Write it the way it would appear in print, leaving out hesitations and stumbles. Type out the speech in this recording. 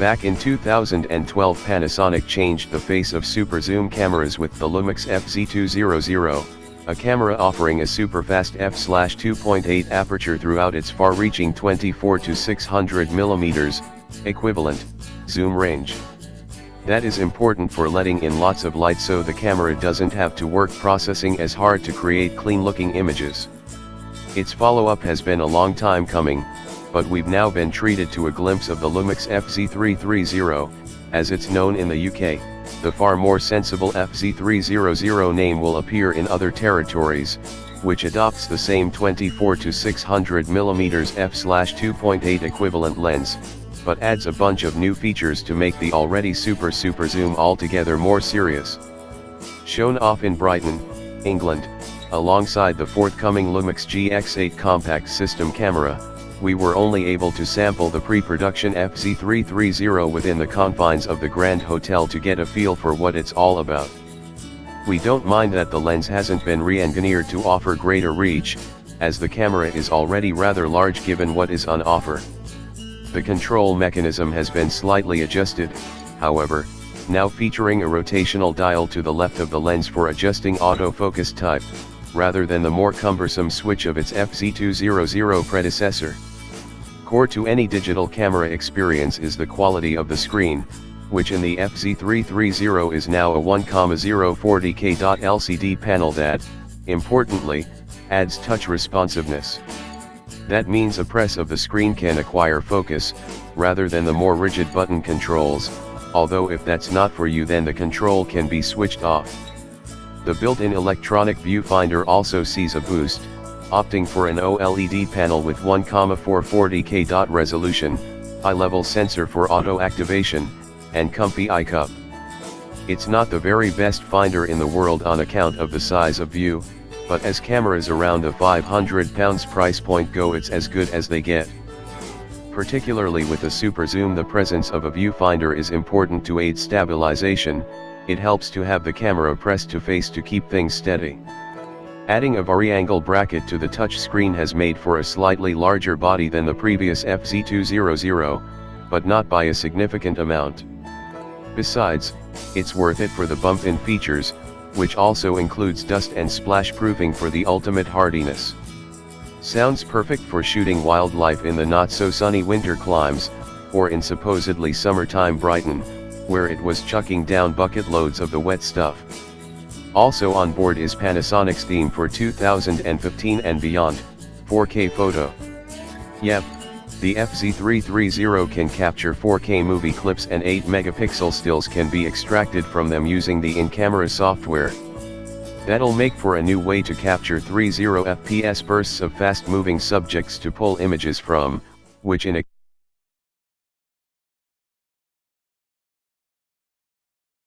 Back in 2012, Panasonic changed the face of super zoom cameras with the Lumix FZ200, a camera offering a super-fast f/2.8 aperture throughout its far-reaching 24 to 600 mm equivalent zoom range. That is important for letting in lots of light so the camera doesn't have to work processing as hard to create clean-looking images. Its follow-up has been a long time coming, but we've now been treated to a glimpse of the Lumix FZ330, as it's known in the UK. The far more sensible FZ300 name will appear in other territories, which adopts the same 24 to 600 mm f/2.8 equivalent lens, but adds a bunch of new features to make the already super zoom altogether more serious. Shown off in Brighton, England, alongside the forthcoming Lumix GX8 compact system camera, we were only able to sample the pre-production FZ330 within the confines of the Grand Hotel to get a feel for what it's all about. We don't mind that the lens hasn't been re-engineered to offer greater reach, as the camera is already rather large given what is on offer. The control mechanism has been slightly adjusted, however, now featuring a rotational dial to the left of the lens for adjusting autofocus type, rather than the more cumbersome switch of its FZ200 predecessor. Core to any digital camera experience is the quality of the screen, which in the FZ330 is now a 1,040K LCD panel that, importantly, adds touch responsiveness. That means a press of the screen can acquire focus, rather than the more rigid button controls, although if that's not for you then the control can be switched off. The built-in electronic viewfinder also sees a boost, opting for an OLED panel with 1,440K resolution, eye-level sensor for auto activation, and comfy eye cup. It's not the very best finder in the world on account of the size of view, but as cameras around the £500 price point go, it's as good as they get. Particularly with the super zoom, the presence of a viewfinder is important to aid stabilization. It helps to have the camera pressed to face to keep things steady. Adding a variangle bracket to the touch screen has made for a slightly larger body than the previous FZ200, but not by a significant amount. Besides, it's worth it for the bump-in features, which also includes dust and splash proofing for the ultimate hardiness. Sounds perfect for shooting wildlife in the not-so-sunny winter climes, or in supposedly summertime Brighton, where it was chucking down bucket loads of the wet stuff. Also on board is Panasonic's theme for 2015 and beyond, 4K photo. Yep, the FZ330 can capture 4K movie clips and 8-megapixel stills can be extracted from them using the in-camera software. That'll make for a new way to capture 30 FPS bursts of fast-moving subjects to pull images from, which in a